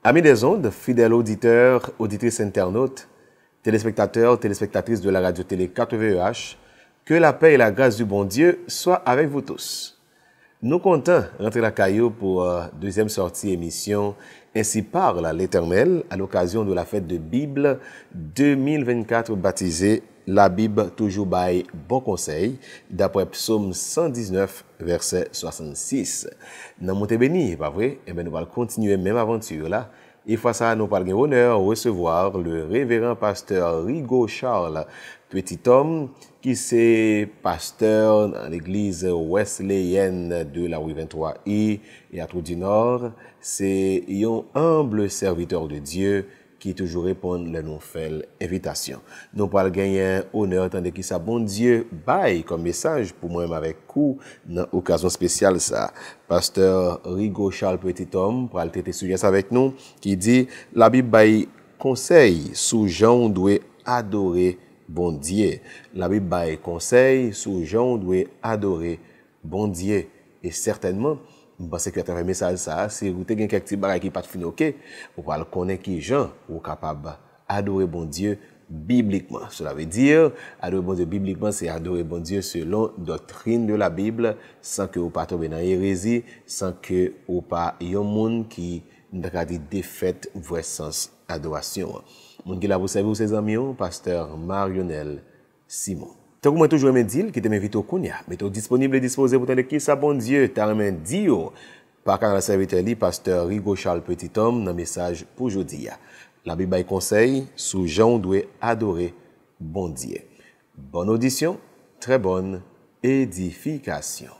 Amis des ondes, fidèles auditeurs, auditrices internautes, téléspectateurs, téléspectatrices de la radio-télé 4VEH, que la paix et la grâce du bon Dieu soient avec vous tous. Nous comptons rentrer la caillou pour deuxième sortie émission Ainsi parle l'Éternel à l'occasion de la fête de Bible 2024 baptisée La Bible toujours by bon conseil d'après Psaume 119 verset 66. Dans mon béni, pas vrai? Eh bien, nous allons continuer même aventure là. Et fois ça, nous allons honneur de recevoir le révérend pasteur Rigaud Charles Petit Homme, qui c'est pasteur dans l'église wesleyenne de la rue 23I et à Trou du Nord. C'est un humble serviteur de Dieu qui toujours répond à nos nouvelles invitations. Nous allons gagner honneur tandis que ça bon Dieu baille comme message pour moi-même avec vous dans occasion spéciale ça. Pasteur Rigaud Charles Petit Homme pour traiter sujet avec nous qui dit la Bible baille conseil sous Jean doit adorer bon Dieu. La Bible baille conseil sous Jean doit adorer bon Dieu et certainement parce que à travers message ça c'est vous avez quelques petits bagages qui pas fini OK vous allez connaître qui gens ou capable adorer bon Dieu bibliquement. Cela veut dire adorer bon Dieu bibliquement, c'est adorer bon Dieu selon doctrine de la Bible sans que vous pas tomber dans hérésie, sans que vous pas yon monde qui n'a dit défaite vrai sens adoration. Moun qui là vous savez ses amis pasteur Marionel Simon. Tant que moi toujours me dire qui te m'invite au Kounia, mais disponible et disposé pour t'entendre qui ça bon Dieu, t'as remen dio par canal serviteur li pasteur Rigaud Charles Petit Homme dans message pour aujourd'hui. La Bible a conseil sous Jean doit adorer bon Dieu. Bonne audition, très bonne édification.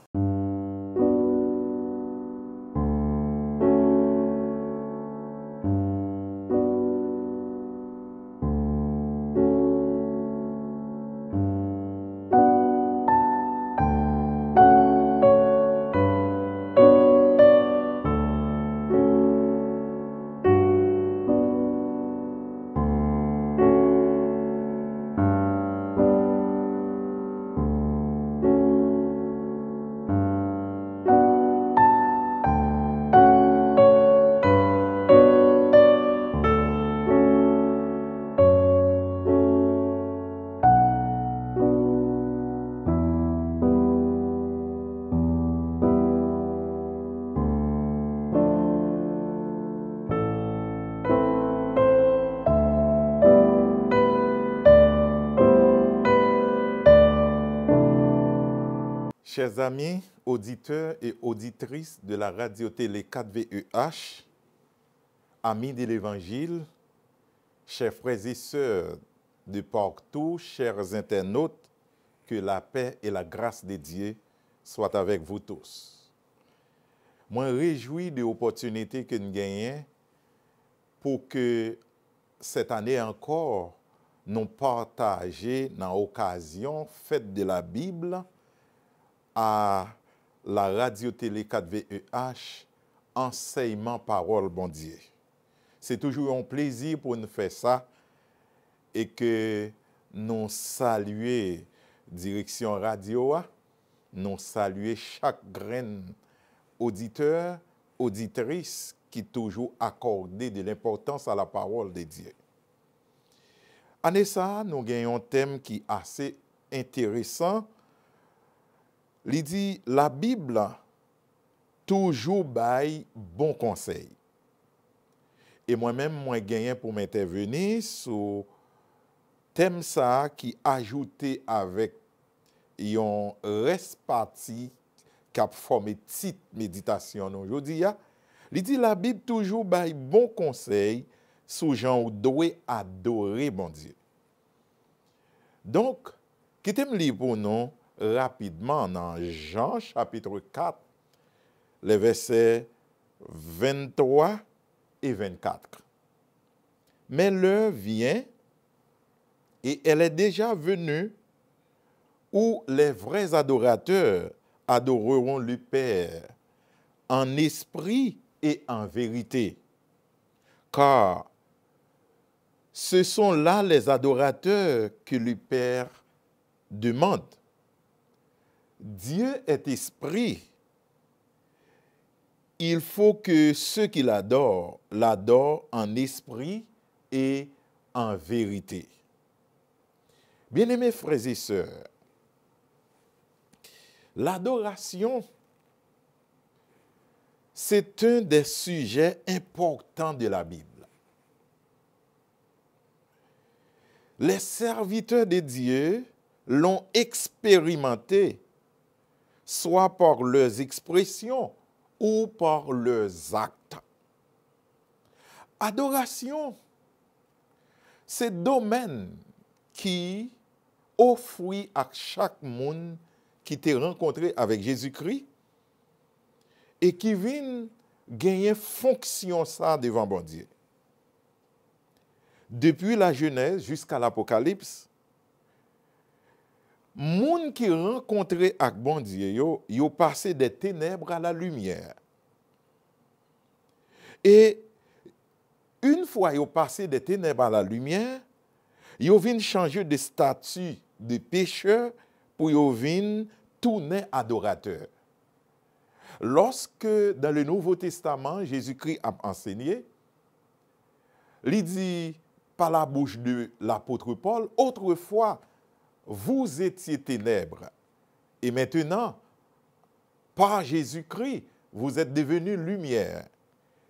Chers amis, auditeurs et auditrices de la radio-télé 4VEH, amis de l'Évangile, chers frères et sœurs de partout, chers internautes, que la paix et la grâce de Dieu soient avec vous tous. Moi, réjouis de l'opportunité que nous gagnons pour que cette année encore, nous partagions dans l'occasion fête de la Bible à la radio-télé 4VEH, enseignement parole bon Dieu. C'est toujours un plaisir pour nous faire ça et que nous saluer direction radio, nous saluer chaque graine auditeur, auditrice qui toujours accordé de l'importance à la parole de Dieu. Année ça, nous gagnons un thème qui est assez intéressant. Il dit la Bible toujours baille bon conseil. Et moi-même, moi gagné pour m'intervenir sur thème ça qui ajouté avec un reste parti qui a formé petite méditation aujourd'hui. Il dit la Bible toujours baille bon conseil sous gens doit adorer bon Dieu. Donc, qui t'aime lire pour nous rapidement dans Jean chapitre 4, les versets 23 et 24. Mais l'heure vient, et elle est déjà venue, où les vrais adorateurs adoreront le Père en esprit et en vérité. Car ce sont là les adorateurs que le Père demande. Dieu est esprit il faut que ceux qui l'adorent, l'adorent en esprit et en vérité. Bien-aimés frères et sœurs, l'adoration, c'est un des sujets importants de la Bible. Les serviteurs de Dieu l'ont expérimenté, soit par leurs expressions ou par leurs actes. Adoration, c'est le domaine qui offre à chaque monde qui t'est rencontré avec Jésus-Christ et qui vient gagner fonction ça devant bon Dieu. Depuis la Genèse jusqu'à l'Apocalypse, moun qui rencontré avec bon Dieu, yo passé des ténèbres à la lumière. Et une fois yo passé des ténèbres à la lumière, yo vinn changer de statut de pécheur pour yo vinn tourner adorateur. Lorsque dans le Nouveau Testament, Jésus-Christ a enseigné, il dit par la bouche de l'apôtre Paul, autrefois, vous étiez ténèbres, et maintenant, par Jésus-Christ, vous êtes devenus lumière.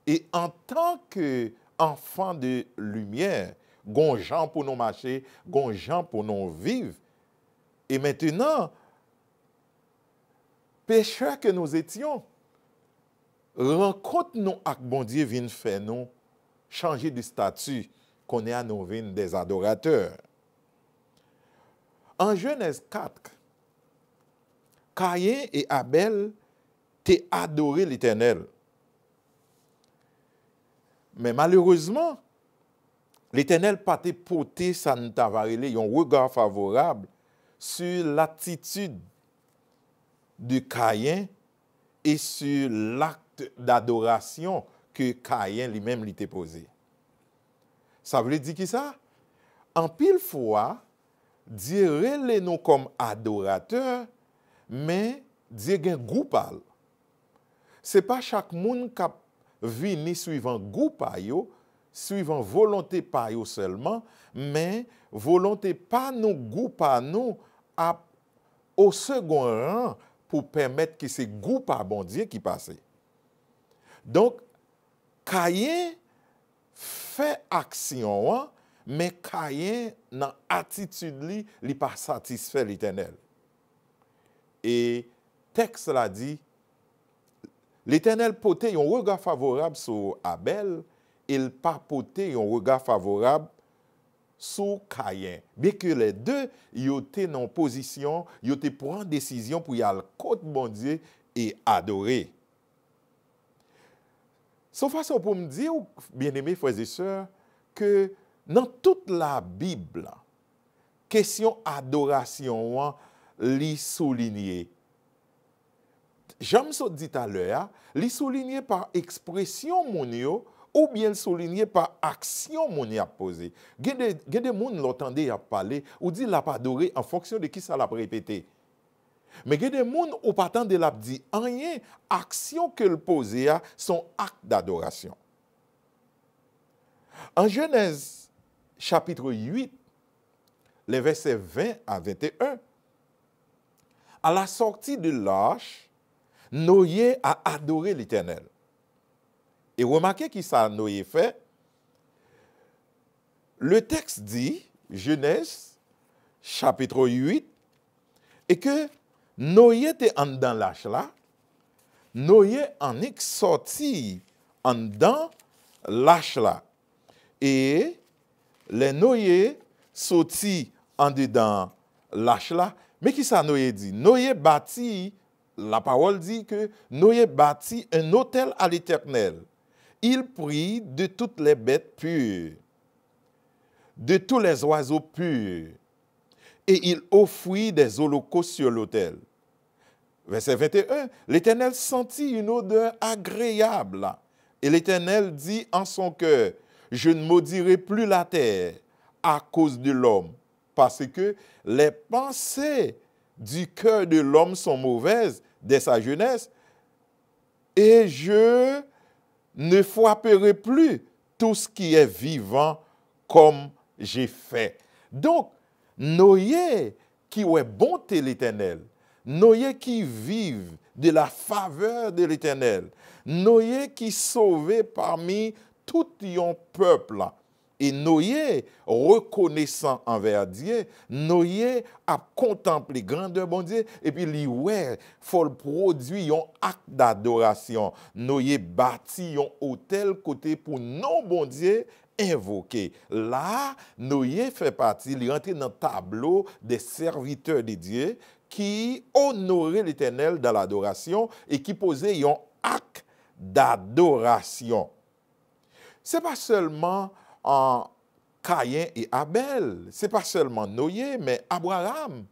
Et en tant qu'enfants de lumière, gon gens pour nous marcher, gon gens pour nous vivre. Et maintenant, pécheurs que nous étions, rencontre-nous avec bon Dieu vient faire nous changer de statut, qu'on est à nous des adorateurs. En Genèse 4, Caïn et Abel t'ont adoré l'Éternel. Mais malheureusement, l'Éternel n'a pas porté sa un regard favorable sur l'attitude de Caïn et sur l'acte d'adoration que Caïn lui-même lui a posé. Ça veut dire qui ça? En pile fois, Dieu relève nous comme adorateurs, mais Dieu a un goût pâle. Ce n'est pas chaque monde qui vient suivant goût pa yo, suivant volonté pa yo seulement, mais volonté pas nous, goût pa nous, au second rang pour permettre que c'est goût pa bon Dieu qui passe. Donc, Caïn fait action, mais Caïn, dans l'attitude, il n'est pas satisfait l'Éternel. Et texte l'a dit, l'Éternel poté un regard favorable sur Abel, il pas poté un regard favorable sur Caïn. Bien que les deux, ils étaient dans position, ils étaient prendre décision pour y aller côté bon Dieu et adorer. Sauf façon pour me dire, bien-aimés frères et sœurs, que dans toute la Bible, question adoration, li souligné. J'aime ça dit à l'heure, li souligné par expression monio ou bien souligné par action monia posée. Gen de moun l'entendait à parler ou dit l'a pas adoré en fonction de qui ça l'a répété. Mais il y a des gens qui pas tant de la dit rien, action que le posé a son acte d'adoration. En Genèse chapitre 8, les versets 20 à 21, à la sortie de l'arche, Noé a adoré l'Éternel. Et remarquez qui ça Noé fait. Le texte dit, Genèse chapitre 8, et que Noé était en dans l'arche là, Noé en est sorti en dans l'arche là. Et les Noé sorti en dedans l'arche là, mais qui ça Noé dit? Noé bâtit, la parole dit que Noé bâtit un autel à l'Éternel. Il prit de toutes les bêtes pures, de tous les oiseaux purs, et il offrit des holocaustes sur l'autel. Verset 21, l'Éternel sentit une odeur agréable. Et l'Éternel dit en son cœur, je ne maudirai plus la terre à cause de l'homme, parce que les pensées du cœur de l'homme sont mauvaises dès sa jeunesse. et je ne frapperai plus tout ce qui est vivant comme j'ai fait. Donc, Noé qui est bonté l'Éternel, Noé qui vive de la faveur de l'Éternel, Noé qui sauvé parmi tout un peuple. Et Noé, reconnaissant envers Dieu, Noé a contemplé grandeur bon Dieu, et puis il ouais, faut produire un acte d'adoration. Noé bâtit un hôtel côté pour non bon Dieu invoqué. Là, Noé fait partie, il rentre dans le tableau des serviteurs de Dieu qui honoraient l'Éternel dans l'adoration et qui posaient un acte d'adoration. Ce n'est pas seulement en Caïn et Abel, ce n'est pas seulement Noé, mais Abraham.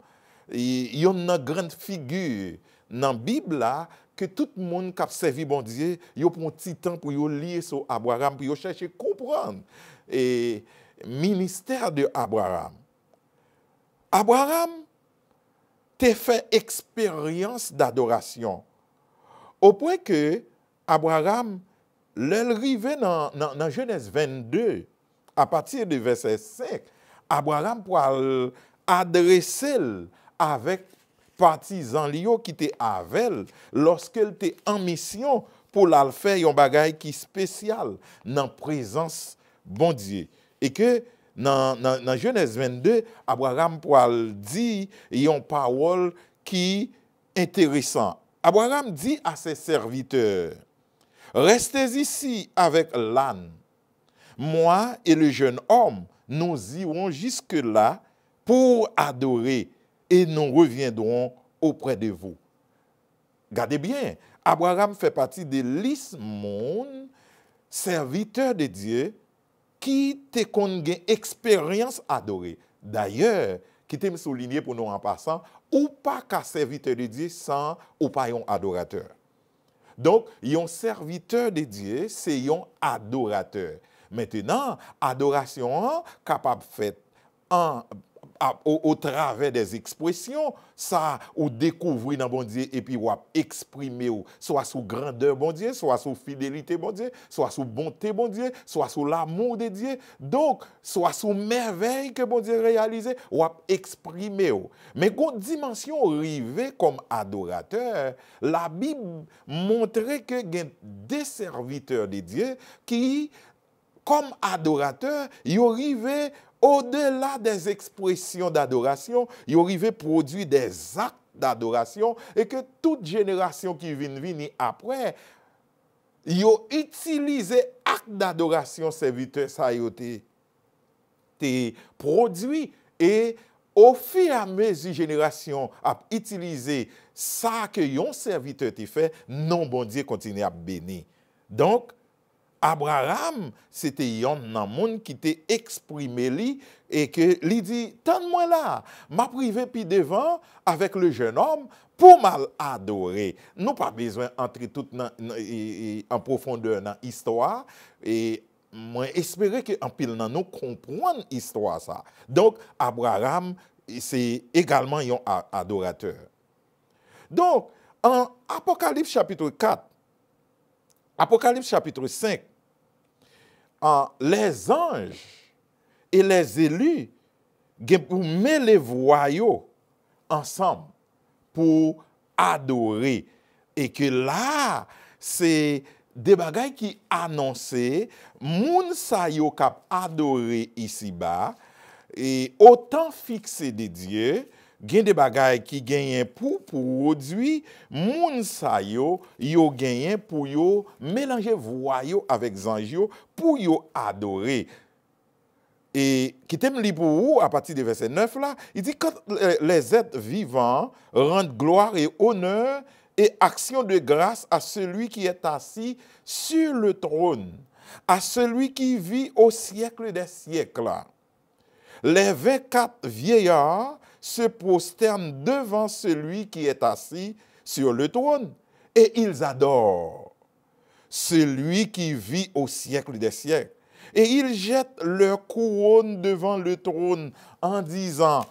Il y a une grande figure dans la Bible là, que tout le monde qui a servi bon Dieu, il prend un petit temps pour lier sur Abraham, pour chercher à comprendre le ministère de Abraham. Abraham t'a fait expérience d'adoration. Au point que Abraham, l'arrivée dans Genèse 22, à partir du verset 5, Abraham pour adresser avec partisans liés qui étaient avec lorsqu'il était en mission pour la faire un bagage qui spécial dans la présence bon Dieu. Et que dans Genèse 22, Abraham pour dire une parole qui est intéressante. Abraham dit à ses serviteurs, restez ici avec l'âne. Moi et le jeune homme, nous irons jusque-là pour adorer et nous reviendrons auprès de vous. Gardez bien, Abraham fait partie de l'ismon, serviteur de Dieu, qui te connaît une expérience adorée. D'ailleurs, qui t'aime souligner pour nous en passant, ou pas qu'un serviteur de Dieu sans ou pas un adorateur. Donc, un serviteur de Dieu, c'est un adorateur. Maintenant, adoration capable de faire au travers des expressions, ça, ou découvrir dans bon Dieu, et puis ou exprimer, soit sous grandeur bon Dieu, soit sous fidélité bon Dieu, soit sous bonté bon Dieu, soit sous l'amour de Dieu. Donc, soit sous merveille que bon Dieu réalisé, ou exprimer. Mais quand dimension arrivée comme adorateur, la Bible montrait que il y a des serviteurs de Dieu qui, comme adorateurs, ils arrivaient au-delà des expressions d'adoration, ils arrivaient à produire des actes d'adoration et que toute génération qui vient après, ils ont utilisé actes d'adoration serviteurs, ça a été produit. Et au fur et à mesure génération a utilisé ça que un serviteur a fait, non bon Dieu continue à bénir. Donc, Abraham, c'était un monde qui t'a exprimé lui et que lui dit, tends-moi là, m'a privé puis devant avec le jeune homme pour m'adorer. Nous pas besoin d'entrer tout en profondeur dans l'histoire et moi espérer que en pile dans nous comprendre l'histoire ça. Donc Abraham c'est également un adorateur. Donc en Apocalypse chapitre 4, Apocalypse chapitre 5, les anges et les élus mettent les voyaux ensemble pour adorer. Et que là, c'est des bagailles qui annonçaient, moun sa yo kap adorer ici-bas, et autant fixé de Dieu, gen des bagailles qui gagnent pour produire, moun sa yo gagnent pour yo mélanger voyaux avec anges pour yo adorer. Et qui t'aime li pour vous, à partir du verset 9 là, il dit quand les êtres vivants rendent gloire et honneur et action de grâce à celui qui est assis sur le trône, à celui qui vit au siècle des siècles. Les 24 vieillards se prosternent devant celui qui est assis sur le trône et ils adorent celui qui vit au siècle des siècles. Et ils jettent leur couronne devant le trône en disant,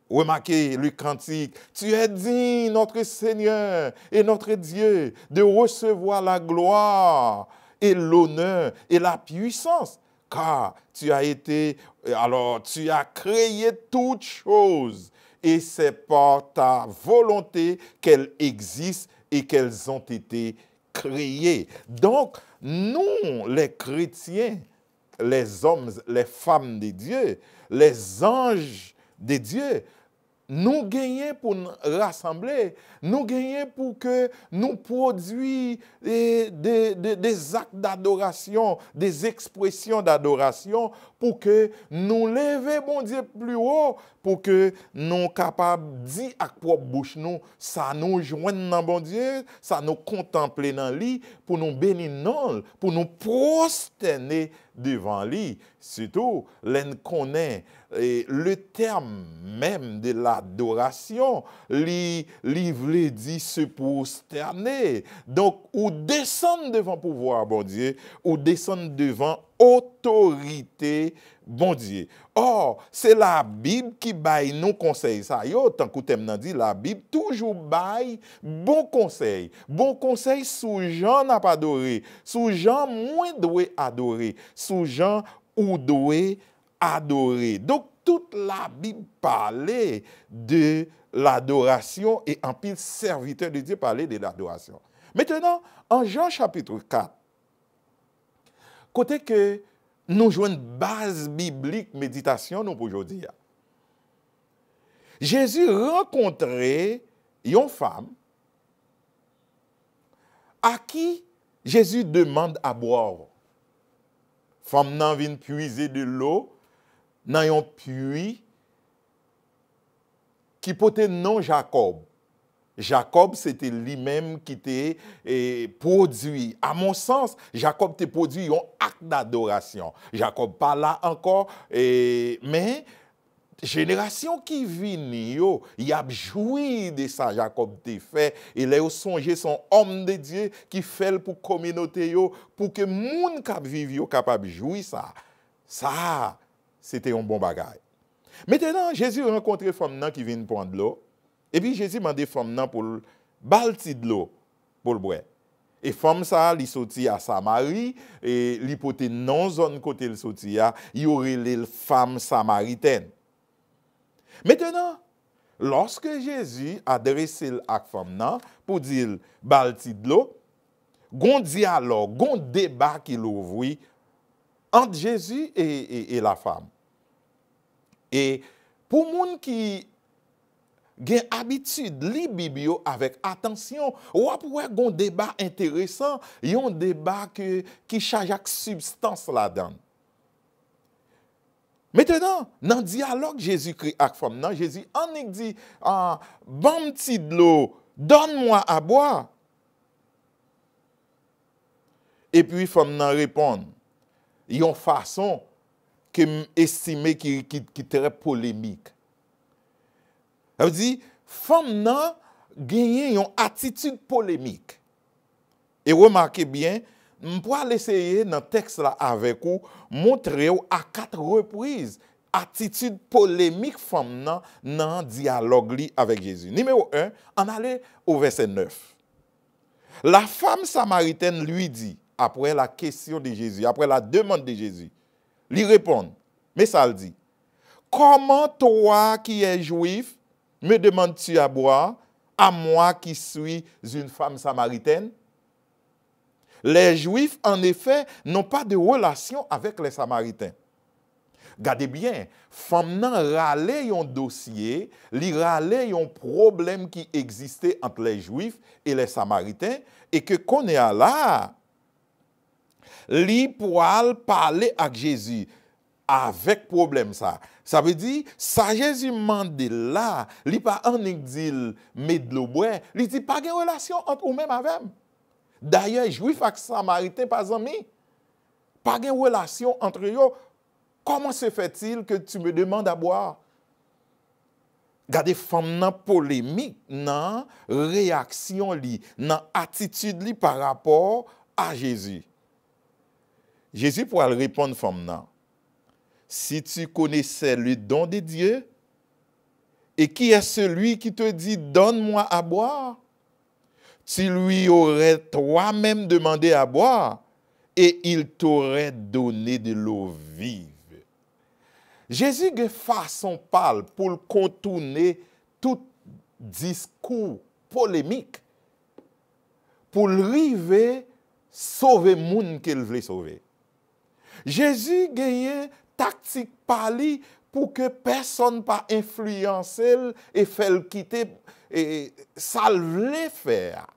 Remarquez le cantique. Tu es digne, notre Seigneur et notre Dieu, de recevoir la gloire et l'honneur et la puissance. Car tu as créé toutes choses et c'est par ta volonté qu'elles existent et qu'elles ont été créées. Donc, nous, les chrétiens, les hommes, les femmes de Dieu, les anges de Dieu, nous gagnons pour nous rassembler, nous gagnons pour que nous produisions des actes d'adoration, des expressions d'adoration, pour que nous levions mon Dieu plus haut, pour que nous soyons capables de dire à propre bouche nous, ça nous joigne dans bon Dieu, ça nous contempler dans lui, pour nous bénir non, pour nous prosterner devant lui. Surtout, l'on connaît le terme même de l'adoration, li veut dire se prosterner. Donc, ou descendre devant pouvoir, bon Dieu, ou descendre devant autorité, bon Dieu. Or, c'est la Bible qui baille nous conseil ça. Yo, tant que t'aimes nan dit, la Bible toujours baille bon conseil. Bon conseil sous Jean n'a pas adoré, sous Jean moins doué adorer, sous Jean ou doué adorer. Donc, toute la Bible parlait de l'adoration et en pile serviteur de Dieu parlait de l'adoration. Maintenant, en Jean chapitre 4, côté que nous jouons une base biblique méditation nous pour aujourd'hui. Jésus rencontrait une femme à qui Jésus demande à boire. Femme nan vient puiser de l'eau dans un puits qui portait nom Jacob. Jacob, c'était lui-même qui était produit. À mon sens, Jacob était produit un acte d'adoration. Jacob pas là encore, mais génération qui vient, il a joui de ça. Jacob t'a fait. Il a songé son homme de Dieu qui fait pour la communauté, pour que les gens qui vivent capable de jouir ça. Ça, c'était un bon bagage. Maintenant, Jésus a rencontré une femme qui vient prendre de l'eau. Et puis Jésus m'a demandé femme pour balti de l'eau pour le boire. Et femme ça, li sorti à Samarie et li pote non zone côté le sorti a, y aurait les femmes samaritaines. Maintenant, lorsque Jésus a adressé à femme nan pour dire balti de l'eau, gon dialogue, gon débat qui l'ouvrit entre Jésus et la femme. Et pour moun qui gen habitude li Bible avec attention, ou après gon débat intéressant, yon débat qui charge avec substance là-dedans. Maintenant, dans le dialogue Jésus-Christ avec femme nan, Jésus en dit bon petit de l'eau, donne-moi à boire. Et puis femme nan répond, yon façon que estimé qui très polémique. Ça veut dire, femme nan gagne une attitude polémique. Et remarquez bien, je pourrais essayer dans le texte là avec vous, montrer à 4 reprises attitude polémique femme nan dans le dialogue avec Jésus. Numéro 1, on allait au verset 9. La femme samaritaine lui dit, après la question de Jésus, après la demande de Jésus, lui répond, mais ça le dit, comment toi qui es juif, me demandes-tu à boire, à moi qui suis une femme samaritaine? Les Juifs, en effet, n'ont pas de relation avec les Samaritains. Gardez bien, femme nan râle un dossier, li râle un problème qui existait entre les Juifs et les Samaritains, et que qu'on est là, li poal parler avec Jésus avec problème ça. Ça veut dire, ça Jésus mande là, li pas en exil, mais de l'eau boire, li dit pas de relation entre ou même avec. D'ailleurs, Juif et Samaritain pas amis. Pas de relation entre eux. Comment se fait-il que tu me demandes à boire? Gardez femme nan polémique, nan réaction li, nan attitude li par rapport à Jésus. Jésus pourra répondre femme nan. Si tu connaissais le don de Dieu, Et qui est celui qui te dit, donne-moi à boire? Tu lui aurais toi-même demandé à boire et il t'aurait donné de l'eau vive. Jésus a façon parle pour contourner tout discours polémique pour arriver sauver moun qu'il voulait sauver. Jésus a une tactique parli pour que personne pas influencer et faire le quitter et ça le voulait faire.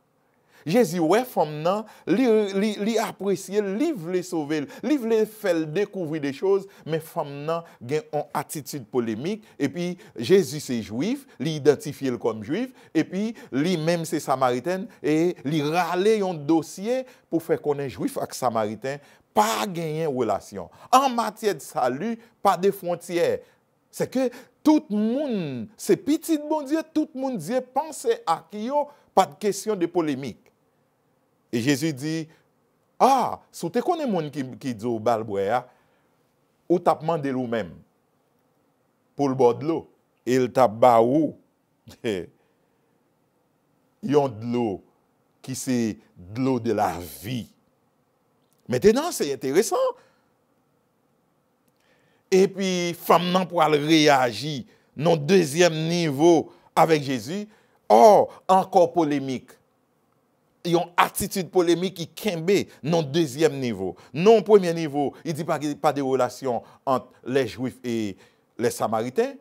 Jésus ouais femme nan li apprécier, li voulait sauver, li voulait faire découvrir des choses, mais femme nan gen une attitude polémique et puis Jésus c'est juif, li identifié comme juif et puis lui même c'est samaritain et li râler un dossier pour faire connaître juif avec samaritain pas gagner relation. En matière de salut, pas de frontières. C'est que tout le monde, c'est petit bon Dieu, tout le monde dit pensez à qui yo, pas de question de polémique. Et Jésus dit, ah, si tu connais moun qui dit au balboya, ou t'a demandé lui-même pour le bord de l'eau, et il t'a baou yon de l'eau qui c'est de l'eau de la vie. Maintenant, c'est intéressant. Et puis, femme nan pour réagir non deuxième niveau avec Jésus. Or, encore polémique. Ils ont attitude polémique qui kembe non deuxième niveau. Non premier niveau, il dit pas de relation entre les Juifs et les Samaritains.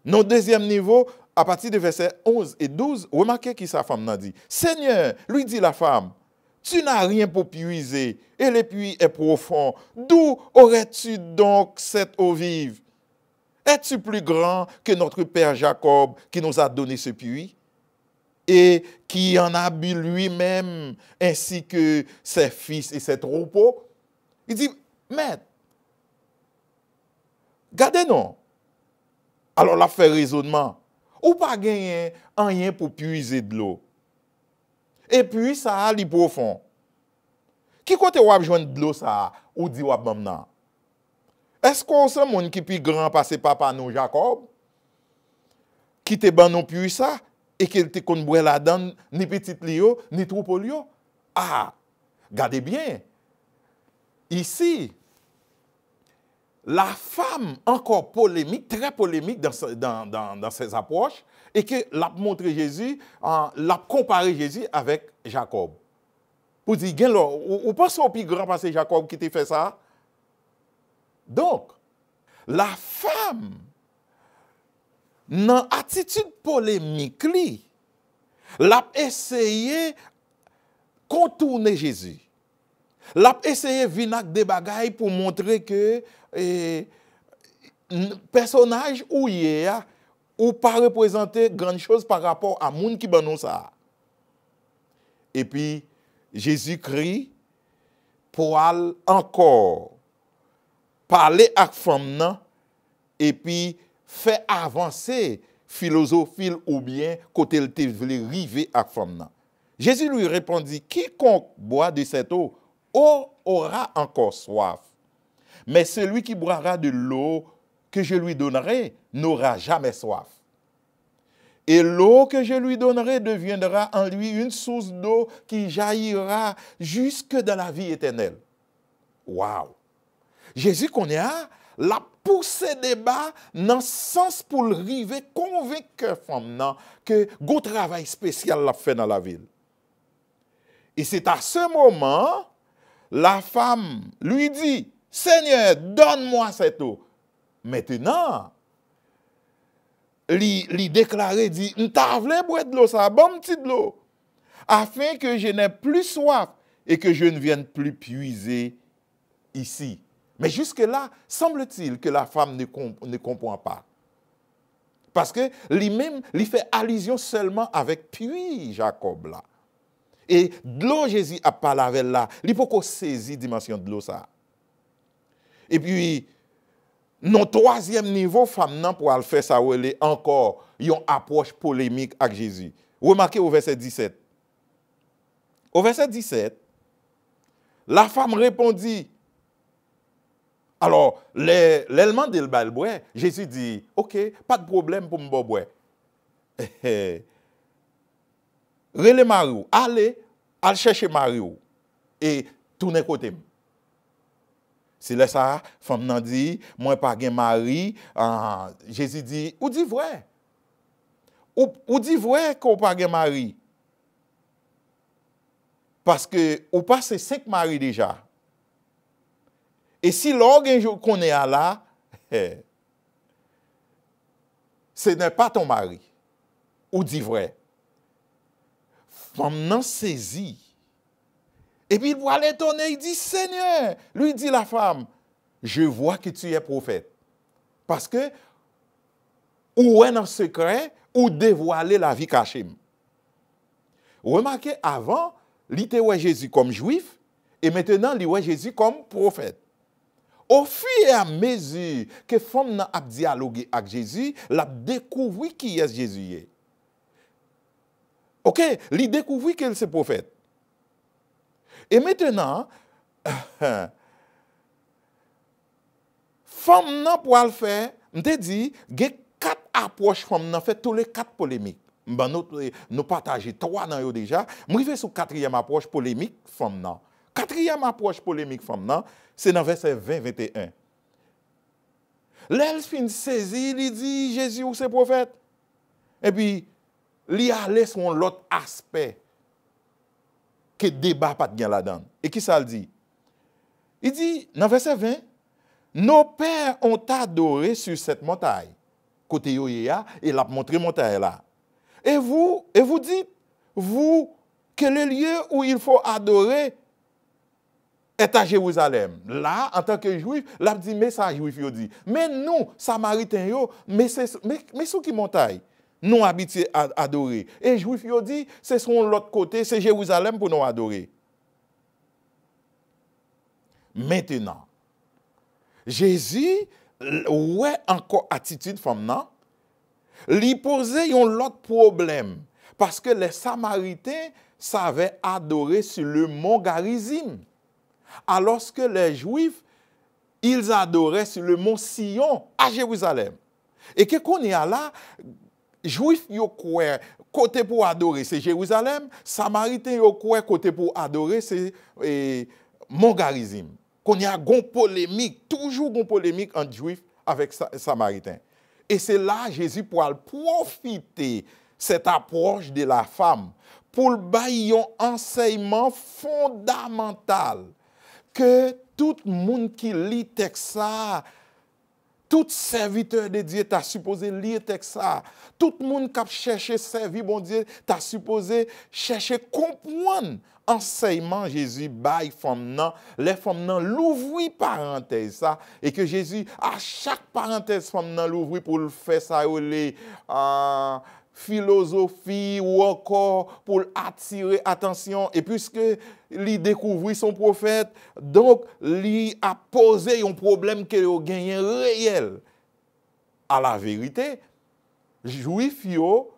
Non deuxième niveau, à partir de versets 11 et 12, remarquez qui sa femme n'a dit. Seigneur, lui dit la femme, tu n'as rien pour puiser, et le puits est profond. D'où aurais-tu donc cette eau vive? Es-tu plus grand que notre père Jacob qui nous a donné ce puits? Et qui en a bu lui-même, ainsi que ses fils et ses troupeaux? Il dit, maître, gardez-nous. Alors, la fait raisonnement. Ou pas gagner rien pour puiser de l'eau. Et puis, ça a li profond. Qui côté ou a besoin de l'eau, ça ou dit ou a maintenant? Est-ce qu'on sait moun qui plus grand passé papa nous Jacob? Qui te ban non puits ça? Et qu'il te kon boire la dedans ni petit lio, ni troupeau lio? Ah, gardez bien. Ici, la femme, encore polémique, très polémique dans ses approches, et que l'a montré Jésus, l'a comparé Jésus avec Jacob. Pour dire, ou pensez au plus grand passé Jacob qui t'a fait ça? Donc, la femme, dans attitude polémique, l'a essayé contourner Jésus. L'a essayé venir des bagailles pour montrer que personnage ou hier ou pas représenter grande chose par rapport à moun qui banon ça. Et puis Jésus crie pour encore parler avec femme nan et puis faire avancer philosophie ou bien côté le te voulait river avec femme nan. Jésus lui répondit, quiconque boit de cette eau aura encore soif. Mais celui qui boira de l'eau que je lui donnerai n'aura jamais soif. Et l'eau que je lui donnerai deviendra en lui une source d'eau qui jaillira jusque dans la vie éternelle. Waouh! Jésus connaît la poussée débat dans le sens pour le river convaincre femme nan que go travail spécial l'a fait dans la ville. Et c'est à ce moment la femme lui dit, Seigneur, donne-moi cette eau. Maintenant, lui déclaré, dit, m'ta vle boire de l'eau, ça, bon petit de l'eau, afin que je n'ai plus soif et que je ne vienne plus puiser ici. Mais jusque-là, semble-t-il que la femme ne comprend pas. Parce que lui-même, il fait allusion seulement avec puits Jacob là. Et de l'eau, Jésus a parlé avec là. Il faut qu'on saisisse la dimension de l'eau ça. Et puis, non troisième niveau, femme nan pour faire ça, elle est encore une approche polémique avec Jésus. Remarquez au verset 17. Au verset 17, la femme répondit. Alors, l'élément de le boire, Jésus dit, ok, pas de problème pour me boire. Relé Mario, allez chercher Mario et tourner côté. C'est là ça, femme nan dit, moi pas gen mari, Jésus dit, ou dit vrai. Ou dit vrai qu'on pas gen mari. Parce que ou passe 5 maris déjà. Et si l'orgue qu'on est à là, ce n'est pas ton mari. Ou dit vrai. Femme nan saisi. Et puis il voit l'étonner, il dit, Seigneur, lui dit la femme, je vois que tu es prophète. Parce que, ou est en secret, ou dévoiler la vie cachée. Remarquez, avant, il était Jésus comme juif, et maintenant, il voit Jésus comme prophète. Au fur et à mesure que femme a dialogué avec Jésus, elle a découvert qui est Jésus. Ok, il découvert qu'il est prophète. Et maintenant, femme nan pour le faire, m'te dit, il y a 4 approches femme nan fait tous les 4 polémiques. Nous partageons 3 nan yo déjà. M'rive sur 4e approche polémique femme nan. 4e approche polémique femme nan, c'est dans verset 20-21. L'elle fin saisi, il dit Jésus ou c'est prophète. Et puis il a laissé son l'autre aspect que débat pas de gain là-dedans. Et qui ça le dit? Il dit dans verset 20, nos pères ont adoré sur cette montagne. Côté yoya, il a montré montagne là. Et vous dites, vous, que le lieu où il faut adorer est à Jérusalem. Là, en tant que juif, là dit mais ça juif yo dit. Mais nous, samaritains yo, mais sous qui montagne? Nous habitués à adorer. Et juif yo dit, c'est son l'autre côté, c'est Jérusalem pour nous adorer. Maintenant, Jésus, ouais encore attitude femme nan, lui posait un autre problème. Parce que les Samaritains savaient adorer sur le mont Garizim. Alors que les Juifs, ils adoraient sur le mont Sion à Jérusalem. Et que qu'on est là, Juifs yo quoi côté pour adorer c'est Jérusalem, Samaritains yo quoi côté pour adorer c'est mont Garizim. Qu'on y a gon polémique, toujours gon polémique entre Juifs avec Samaritains. Et c'est là Jésus pourra profiter cette approche de la femme pour le bailler un enseignement fondamental que tout le monde qui lit texte ça, tout serviteur de Dieu t'a supposé lire texte ça, tout le monde qui a cherché servir bon Dieu t'a supposé chercher comprendre enseignement Jésus bail femme nan, les femmes nan l'ouvrir parenthèse ça et que Jésus à chaque parenthèse femme nan l'ouvrir pour le faire ça les philosophie ou encore pour attirer attention et puisque il découvrit son prophète donc il a posé un problème que a gagné réel à la vérité juif yo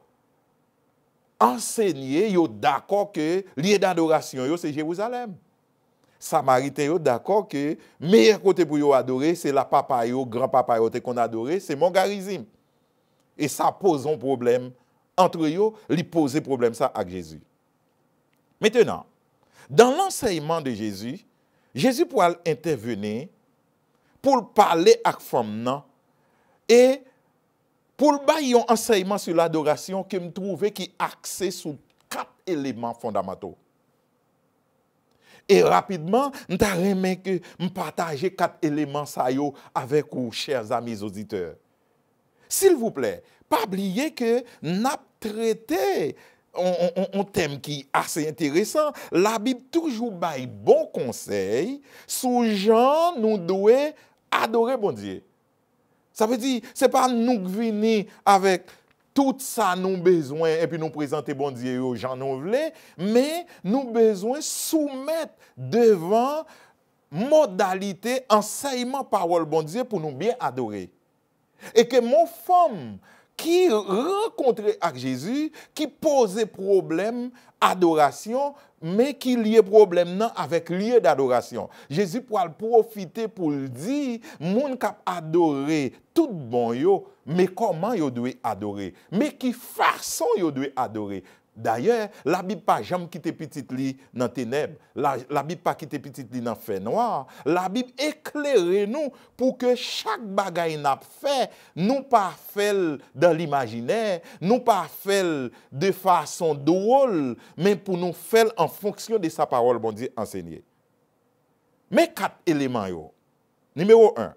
enseigné yo d'accord que lieu d'adoration yo c'est Jérusalem. Samaritain yo d'accord que meilleur côté pour yo adorer c'est la papa yo grand papa yo qu'on adorer c'est Mont Garizim. Et ça pose un problème entre eux, lui poser problème ça avec Jésus. Maintenant, dans l'enseignement de Jésus, Jésus pourra intervenir pour parler avec femme et pour bailler un enseignement sur l'adoration que me trouve qui axé sur 4 éléments fondamentaux. Et rapidement, je t'aimerais que me partager 4 éléments ça yo avec vous chers amis auditeurs. S'il vous plaît, pas oublier que n'a traité un thème qui est assez intéressant. La Bible toujours baille bon conseil sur gens nous devons adorer bon Dieu. Ça veut dire c'est pas nous qui venir avec tout ça nous besoin et puis nous présenter bon Dieu aux gens nous voulons, mais nous besoin soumettre devant modalité enseignement parole bon Dieu pour nous bien adorer. Et que mon femme qui rencontrait avec Jésus, qui posait problème adoration, mais qui liait problème non avec lieu d'adoration. Jésus pourra profiter pour le dire, moun k'ap adorer tout bon yo, mais comment yo doit adorer, mais qui façon yo doit adorer. D'ailleurs, la Bible pas jamais quitter petite li dans ténèbres. La Bible pas quitter petite li dans fait noir. La Bible éclaire nous pour que chaque bagaille n'a fait, nous pas fait dans l'imaginaire, nous pas fait de façon drôle, mais pour nous faire en fonction de sa parole, bon Dieu, enseigner. Mais 4 éléments yo. Numéro 1.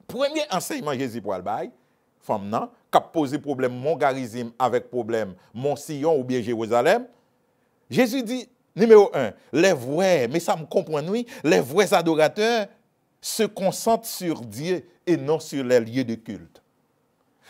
Premier enseignement Jésus pour le bail, femme nan, qui a posé problème mon garisme avec problème mon Sion ou bien Jérusalem. Jésus dit, numéro 1, les vrais, mais ça me comprend, oui, les vrais adorateurs se concentrent sur Dieu et non sur les lieux de culte.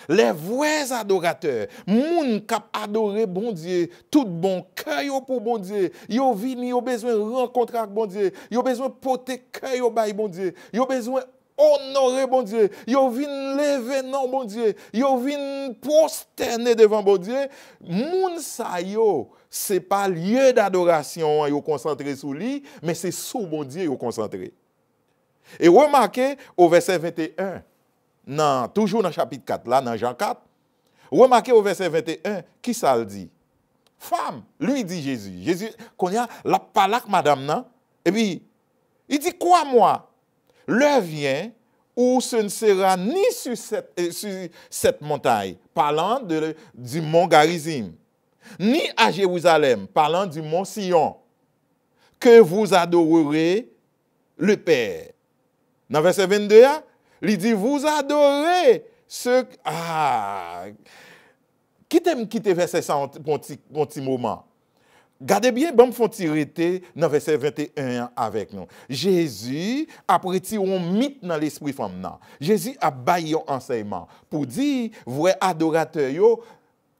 Les vrais adorateurs, moun qui adoré bon Dieu, tout bon cœur pour bon Dieu, yo vini, yo besoin rencontrer avec bon Dieu, yo besoin porter cœur bay bon Dieu, yo besoin honorer bon Dieu, yo vin lever non bon Dieu, yo vin prosterner devant bon Dieu, moun sa yo, c'est pas lieu d'adoration yo concentré sur lui, mais c'est sous bon Dieu yo concentré. Et remarquez au verset 21, non, toujours dans le chapitre 4 là, dans Jean 4, remarquez au verset 21, qui ça le dit? Femme, lui dit Jésus. Jésus, qu'on y a la palak madame nan, et puis il dit quoi moi? L'heure vient où ce ne sera ni sur cette montagne, parlant du mont Garizim, ni à Jérusalem, parlant du mont Sion, que vous adorerez le Père. Dans verset 22, il dit, vous adorez ce... Ah! Qui t'aime quitter verset 100 pour un petit moment? Gardez bien, bon, faut tirer dans verset 21 avec nous. Jésus a retiré un mythe dans l'esprit femme. Jésus a baillé un enseignement pour dire, vrai adorateur, yo,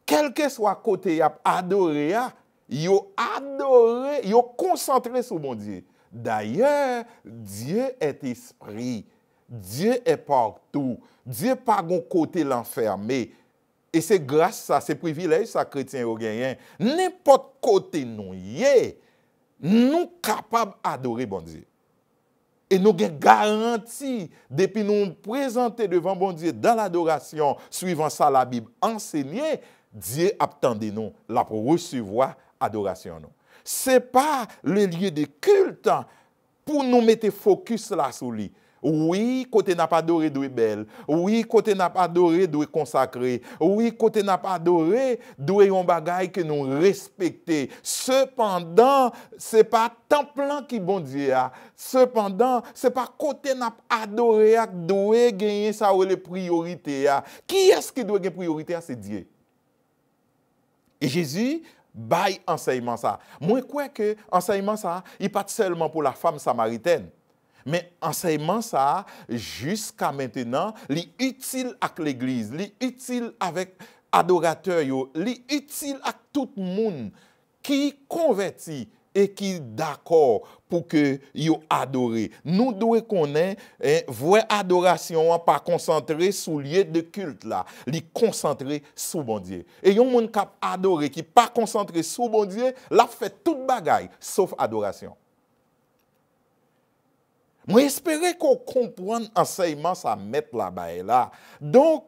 quel que soit côté y a adoré, yo adoré, yo concentré sur mon Dieu. D'ailleurs, Dieu est esprit. Dieu est partout. Dieu pas gon côté l'enfermé. Et c'est grâce à ces privilèges, ça chrétien ou gagné. N'importe côté nous nous capables d'adorer bon Dieu. Et nous avons garanti, depuis nous présenter devant bon Dieu dans l'adoration, suivant ça la Bible enseignée, Dieu attendait nous là pour recevoir adoration. Ce n'est pas le lieu de culte pour nous mettre focus là sur lui. Oui, côté n'a pas adoré doit belle. Oui, côté n'a pas adoré doit consacré. Oui, côté n'a pas adoré doit un bagage que nous respecter. Cependant, c'est pas temple qui bon Dieu a. Cependant, c'est pas côté n'a pas adoré doit gagner ça ou les priorités a. Qui est-ce qui doit gagner priorité à c'est Dieu. Et Jésus bail enseignement ça. Moi crois que enseignement ça, il pas seulement pour la femme samaritaine. Mais enseignement ça, jusqu'à maintenant, il est utile avec l'église, il est utile avec adorateurs, il est utile avec tout le monde qui convertit et qui d'accord pour que yo adoré. Nous devons connaître vraie adoration pas concentré sur lieu de culte là, li concentré sur bon Dieu. Et yon moun k'ap adoré qui pas concentré sur bon Dieu, l'a fait toute bagaille sauf adoration. Moi, j'espère qu'on comprenne l'enseignement, ça mettre là-bas là. Donc,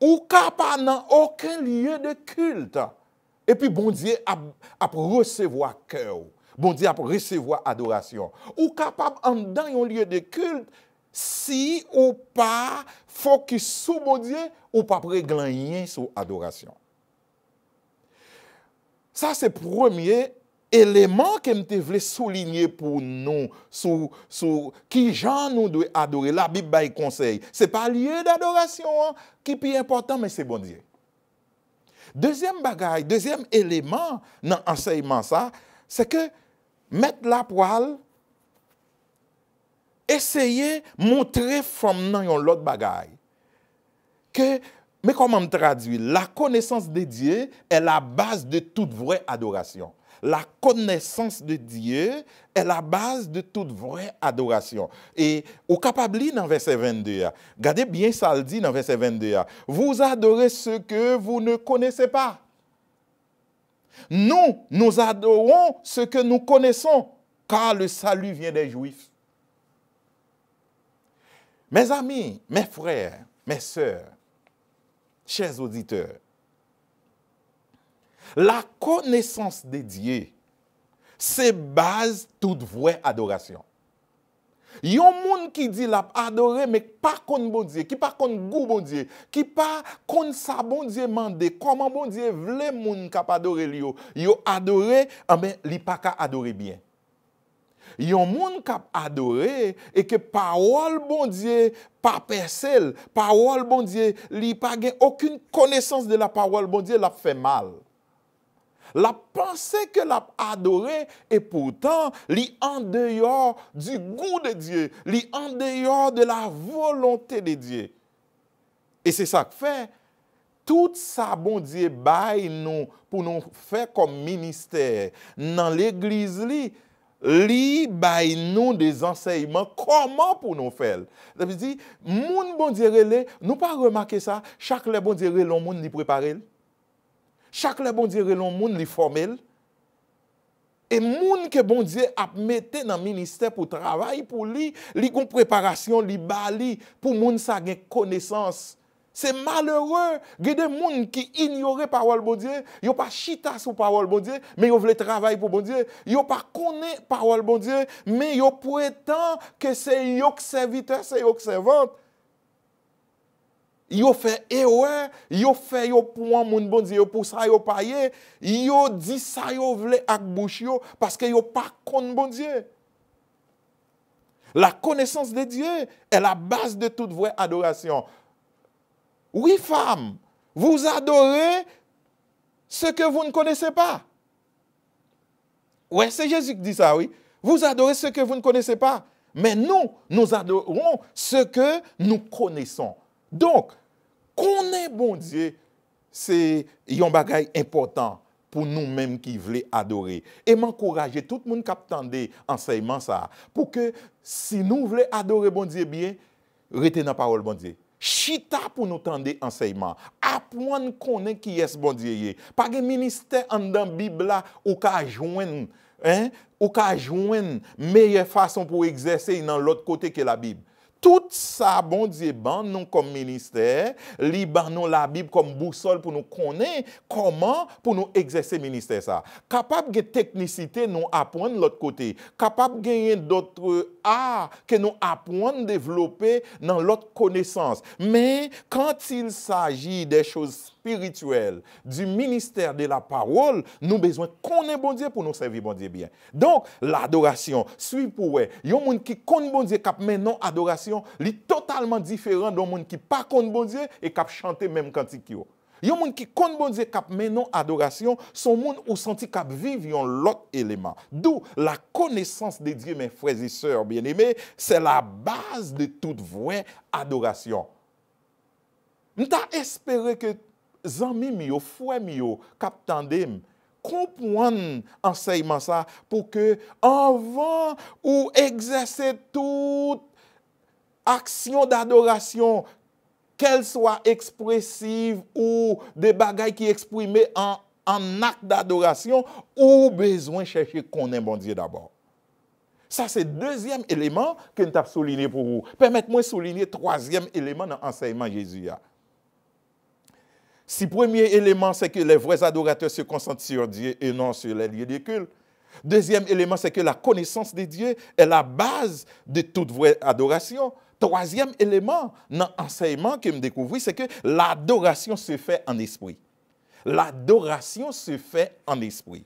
ou pas dans aucun lieu de culte. Et puis, bon Dieu a recevoir cœur. Bon Dieu a recevoir adoration. Ou capable en dans un lieu de culte, si ou pas focus sur bon Dieu, ou pas régler sur adoration. Ça, c'est le premier élément que je voulais souligner pour nous, sur qui gens nous doit adorer. La Bible bail conseil. Ce n'est pas le lieu d'adoration qui est plus important, mais c'est bon Dieu. Deuxième bagaille, deuxième élément dans l'enseignement, c'est que mettre la poêle, essayer de montrer dans l'autre bagaille. Mais comment me traduire? La connaissance de Dieu est la base de toute vraie adoration. la connaissance de Dieu est la base de toute vraie adoration. Et au capable lire dans verset 22, regardez bien ça le dit dans verset 22, vous adorez ce que vous ne connaissez pas. Nous adorons ce que nous connaissons, car le salut vient des Juifs. Mes amis, mes frères, mes sœurs, chers auditeurs, la connaissance de Dieu, c'est base toute vraie adoration. Il y a un monde qui dit l'a adorer mais pas contre bon Dieu, qui pas contre goût bon Dieu, qui pas contre ça bon Dieu mandé, comment bon Dieu vle monde qui adorer lui yo adorer mais li pas ka adorer bien. Il y a un monde qui adorer et que parole bon Dieu pas percelle, parole bon Dieu li pas gen aucune connaissance de la parole bon Dieu l'a fait mal. La pensée que l'a adoré et pourtant li en dehors du goût de Dieu, li en dehors de la volonté de Dieu. Et c'est ça que fait tout ça bon Dieu bail nous pour nous faire comme ministère dans l'église li bail nous des enseignements comment pour nous faire. Ça veut dire moun bon Dieu relé, nous pas remarquer ça, chaque le bon Dieu relé monde li préparer. Chaque le bon Dieu relon moun li formel. Et moun que bon Dieu a mette dans ministère pour travail pour li gon préparation li bali pour moun sa gen connaissance. C'est malheureux, gen de moun qui ignore parole bon Dieu, yo pas chita sous parole bon Dieu, mais yo vle travail pour bon Dieu, yo pas connaît parole bon Dieu, mais yo prétend que c'est yo serviteur, c'est yo servante. Yo fait erreur, yo fait yo pour un moun bon Dieu, pour ça yo paye, yo dit ça yo vle ak bouche yo parce que yo pas connaît bon Dieu. La connaissance de Dieu est la base de toute vraie adoration. Oui, femme, vous adorez ce que vous ne connaissez pas. Ouais, c'est Jésus qui dit ça, oui. Vous adorez ce que vous ne connaissez pas. Mais nous adorons ce que nous connaissons. Donc, connaître bon Dieu, c'est un bagage important pour nous-mêmes qui voulons adorer. Et m'encourager tout le monde qui attend enseignement ça, pour que si nous voulons adorer bon Dieu bien, restez dans la parole bon Dieu. Chita pour nous tendre enseignement. Apprendre connaître qui est bon Dieu. Pas de ministère en dans la Bible là ou ka joindre, ou ka joindre meilleure façon pour exercer dans l'autre côté que la Bible. Tout ça, bon Dieu, ban nous comme ministère, li ban nous la Bible comme boussole pour nous connaître comment pour nous exercer ministère ça. Capable de technicité nous apprendre l'autre côté, capable de gagner d'autres arts que nous apprendre développer dans l'autre connaissance. Mais quand il s'agit des choses spirituelles, du ministère de la parole, nous besoin connaître bon Dieu pour nous servir bon Dieu bien. Donc l'adoration, suit pour eux. Il y a des gens qui connaissent bon Dieu cap maintenant adoration li totalement différent d'un monde qui pas connaît bon Dieu et qui chanter même cantique yo. Il y a monde qui connaît bon Dieu cap maintenant adoration, son monde ou senti cap vivre l'autre élément. D'où la connaissance de Dieu mes frères et sœurs bien-aimés, c'est la base de toute vraie adoration. M'ta espérer que zami mi yo, frère mi yo, cap tandem comprendre enseignement ça pour que avant ou exercer toute action d'adoration, qu'elle soit expressive ou des bagailles qui expriment en acte d'adoration, ou besoin de chercher qu'on est bon Dieu d'abord. Ça, c'est le deuxième élément que nous avons souligné pour vous. Permettez-moi de souligner le troisième élément dans l'enseignement Jésus. Si le premier élément, c'est que les vrais adorateurs se concentrent sur Dieu et non sur les lieux de culte. Deuxième élément, c'est que la connaissance de Dieu est la base de toute vraie adoration. Troisième élément dans l'enseignement que je découvre, c'est que l'adoration se fait en esprit. L'adoration se fait en esprit.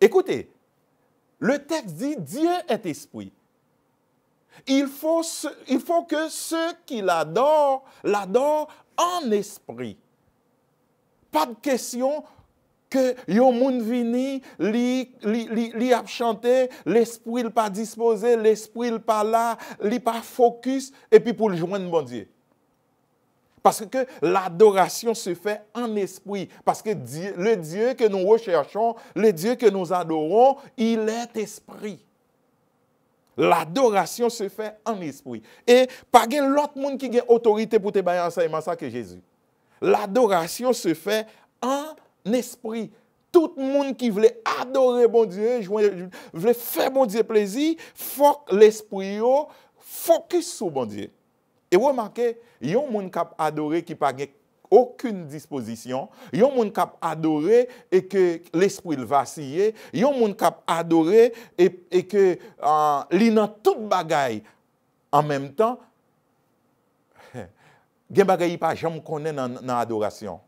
Écoutez, le texte dit Dieu est esprit. Il faut que ceux qui l'adorent en esprit. Pas de question que yon moun vini li ap chanter, l'esprit il pas disposé, l'esprit il pas là, li pas focus et puis pour le joindre bon Dieu. Parce que l'adoration se fait en esprit. Parce que le Dieu que nous recherchons, le Dieu que nous adorons, il est esprit. L'adoration se fait en esprit. Et pas l'autre monde qui a autorité pour te bailler enseignement ça que Jésus. L'adoration se fait en esprit. Tout le monde qui voulait adorer bon Dieu, voulait faire bon Dieu plaisir, faut que l'esprit focus sur bon Dieu. Et remarquez, il y a un monde qui a adoré qui n'a pas aucune disposition. Il y a un monde qui a adoré et que l'esprit vacille. Il y a un monde qui a adoré et que il a toute bagaille. En même temps, il y a bagaille pas jamais connaît dans l'adoration.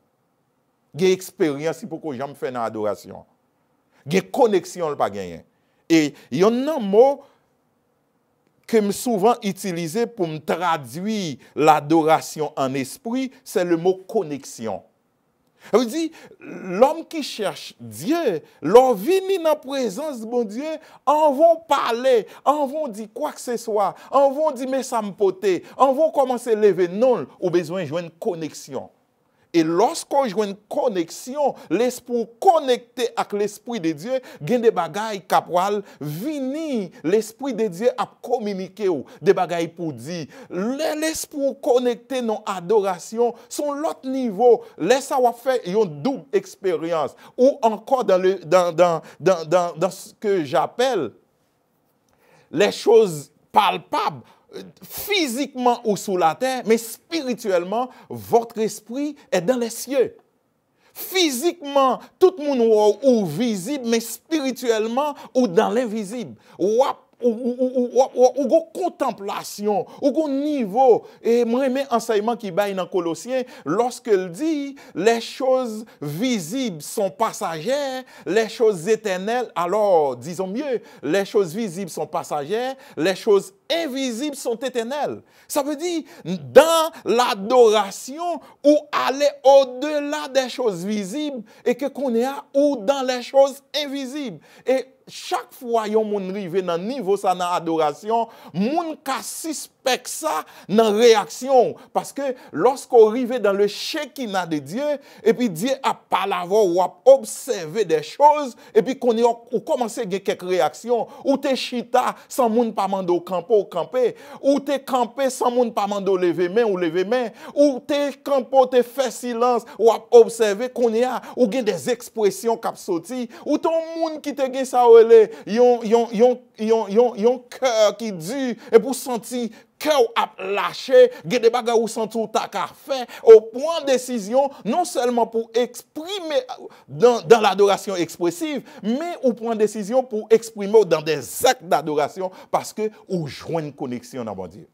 Il y a expérience pour que jamais fait dans l'adoration. Il y a connexion pas gagner. Et il y a un mot que je souvent utilisé pour me traduire l'adoration en esprit, c'est le mot connexion. Je dis, l'homme qui cherche Dieu, l'on vient dans la présence de bon Dieu, en vont parler, en vont dire quoi que ce soit, en vont dire mais ça me pote, en vont commencer à lever non, ou besoin de jouer une connexion. Et lorsqu'on joue une connexion, l'esprit connecté avec l'esprit de Dieu, il y a des bagailles qui peuvent venir, l'esprit de Dieu a communiqué, des bagailles pour dire. L'esprit connecté dans l'adoration, son l'autre niveau, laisse avoir fait une double expérience, ou encore dans ce que j'appelle les choses palpables. Physiquement ou sous la terre, mais spirituellement, votre esprit est dans les cieux. Physiquement, tout le monde est visible, mais spirituellement, ou dans l'invisible. Ou contemplation, ou niveau. Et moi, j'aime enseignement qui baille dans Colossiens, lorsqu'il dit les choses visibles sont passagères, les choses éternelles, alors, disons mieux, les choses visibles sont passagères, les choses invisibles sont éternelles. Ça veut dire, dans l'adoration, ou aller au-delà des choses visibles, et que qu'on est ou dans les choses invisibles. Et chaque fois que vous arrivez dans le niveau de l'adoration, vous suspect ça dans la réaction. Parce que lorsqu'on arrive dans le Shekinah de Dieu, et puis Dieu a parlé avant, ou a observé des choses, et puis qu'on commence à avoir quelques réactions, ou t'es chita sans moun pas mando camper, ou t'es campé sans moun pas mando lever main, ou t'es campé, t'es fait silence, ou a observé qu'on y a, ou gen des expressions qui sorti, ou ton moun qui te gen ça yon cœur qui dure, et pour sentir cœur a lâché, il y a des bagages où sentir ta ka fait au point de décision, non seulement pour exprimer dans l'adoration expressive, mais au point de décision pour exprimer dans des actes d'adoration, parce que ou joint une connexion dans mon Dieu.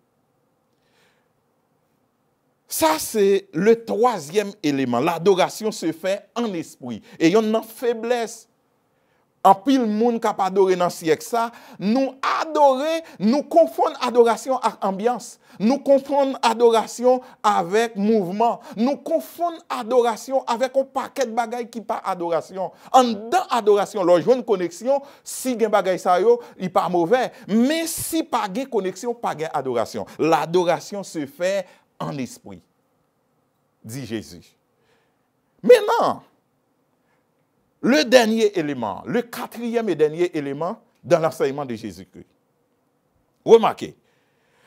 Ça, c'est le troisième élément. L'adoration se fait en esprit. Et il y a une faiblesse. En pile monde qui a adoré dans le siècle ça, nous adorer, nous confondons adoration avec ambiance, nous confondons adoration avec mouvement, nous confondons adoration avec un paquet de bagailles qui pas adoration. En dans adoration, lorsqu'on a une connexion, si gen bagay ça yo, il pas mauvais, mais si pas gen connexion, pas gen adoration. L'adoration se fait en esprit, dit Jésus. Maintenant, le dernier élément, le quatrième et dernier élément dans l'enseignement de Jésus-Christ. Remarquez,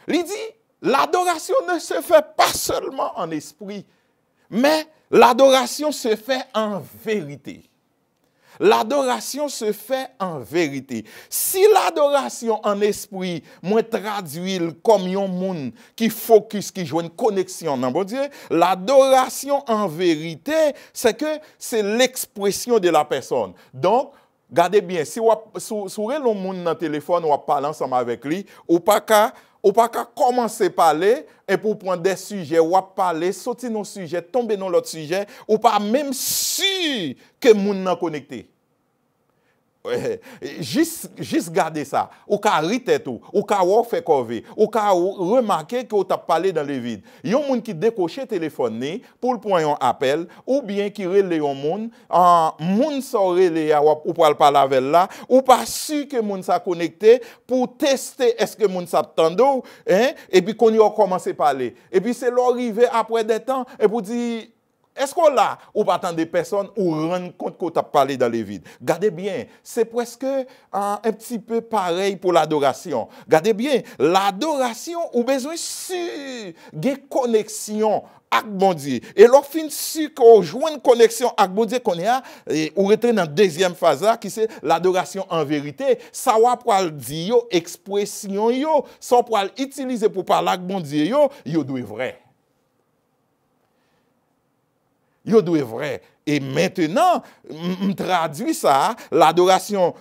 il dit, l'adoration ne se fait pas seulement en esprit, mais l'adoration se fait en vérité. L'adoration se fait en vérité. Si l'adoration en esprit, moi traduit comme un monde qui focus, qui joue une connexion dans bon Dieu, l'adoration en vérité, c'est que c'est l'expression de la personne. Donc, regardez bien, si vous avez le monde dans le téléphone, vous parlez ensemble avec lui, ou pas qu'à commencer à parler et pour prendre des sujets, ou à parler, sortir nos sujets, tomber dans l'autre sujet, ou pas même sûr que le monde n'est connecté. Ouais, juste garder ça. Ou ka rite tout, ou ka ou fait corvée, ou ka remarquer que ou t'a parlé dans le vide. Yon moun qui décoche téléphone pour le point un appel ou bien qui relè yon moun sa relè ou pour parler avec là ou pas sûr que moun sa connecté pour tester est-ce que moun sa tando hein et puis qu'on y a commencé à parler. Et puis c'est l'arrivée après des temps et pour dire est-ce qu'on là, ou pas attendre des personnes ou rendre compte qu'on t'a parlé dans les vides? Gardez bien, c'est presque un petit peu pareil pour l'adoration. Gardez bien, l'adoration, ou besoin de connexion avec bon Dieu. Et lorsqu'on su qu'on joue une connexion avec bon Dieu, qu'on est à, ou rentrer dans la deuxième phase là, qui c'est l'adoration en vérité, ça va pour le dire, expression, ça pour utiliser pour parler avec bon Dieu, yo doit vrai. Yo doit vrai. Et maintenant, je traduis ça, l'adoration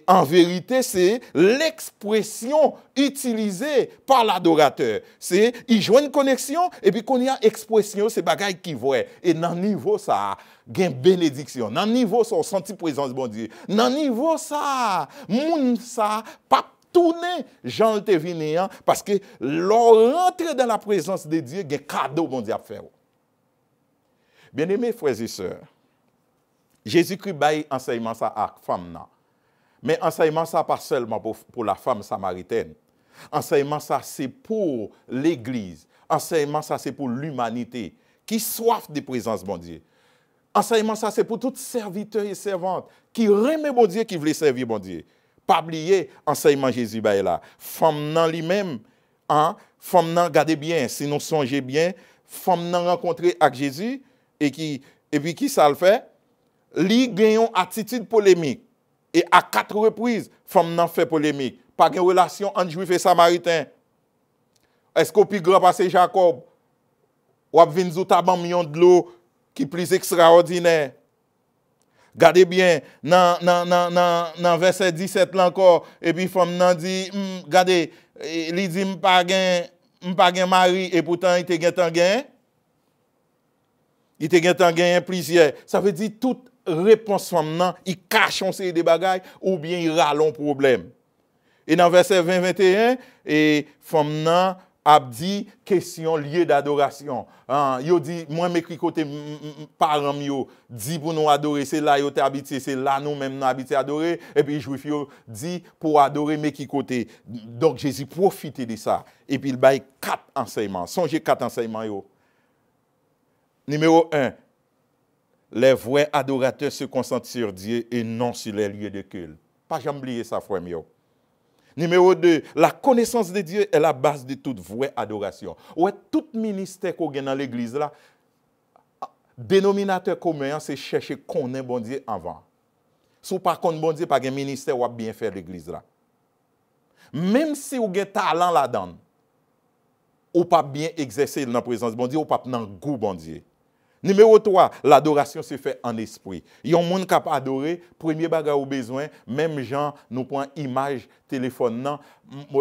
en vérité, c'est l'expression utilisée par l'adorateur. C'est, il joue une connexion, et puis qu'on y a expression, c'est bagaille qui voit. Et dans le niveau ça, il y a une bénédiction. Dans le niveau ça, on senti présence de bon Dieu. Dans le niveau ça, moun ça, pas tourner Jean te venu, parce que leur rentrer dans la présence de Dieu, il y a un cadeau bon Dieu à faire. Bien-aimés frères et sœurs, Jésus-Christ baille enseignement ça à la femme. Mais enseignement ça pas seulement pour la femme samaritaine. Enseignement ça c'est pour l'Église. Enseignement ça c'est pour l'humanité qui soif de présence bon Dieu. Enseignement ça c'est pour tous serviteurs et servantes qui aiment bon Dieu, qui veulent servir bon Dieu. Pas oublier enseignement Jésus baille là. Femme nan lui-même, hein, femme nan gardez bien, si nous songez bien, femme nan rencontré avec Jésus et puis qui ça le fait? Li gagne une attitude polémique. Et à 4 reprises, femme nan fait polémique. Pas de relation entre juif et samaritain. Est-ce qu'au plus grand passé Jacob, ou ap vin zout aban million de l'eau qui plus extraordinaire? Gardez bien, dans verset 17 là encore, et puis femme nan dit, regardez, li dit m'pa gen mari, et pourtant il te gen tan gen. Il te gen tan gen plusieurs. Ça veut dire toute réponse femme nan, il cache on série de bagailles ou bien il ralon problème. Et dans verset 20-21, et femme nan a dit question liée d'adoration. Yo dit moi m'écrit côté parents yo dit pour nous adorer, c'est là yo t'es habitué, c'est là nous même nous habitué adorer et puis juif yo dit pour adorer mais qui côté. Donc Jésus profite de ça et puis il baille 4 enseignements. Songez 4 enseignements yo. Numéro 1, les vrais adorateurs se concentrent sur Dieu et non sur les lieux de culte. Pas jamais oublier ça, frère mio. Numéro 2, la connaissance de Dieu est la base de toute vraie adoration. Ouais, tout ministère qu'on a dans l'église là, dénominateur commun, c'est chercher connaître bon Dieu avant. Si vous par contre bon Dieu, pas un ministère ou bien faire l'église là. Même si vous avez un talent là-dedans, ou pas bien exercer dans la présence de bon Dieu, ou pas dans le goût bon Dieu. Numéro 3, l'adoration se fait en esprit. Il y a un monde qui a adoré, premier bagage au besoin, même gens nous prend image téléphone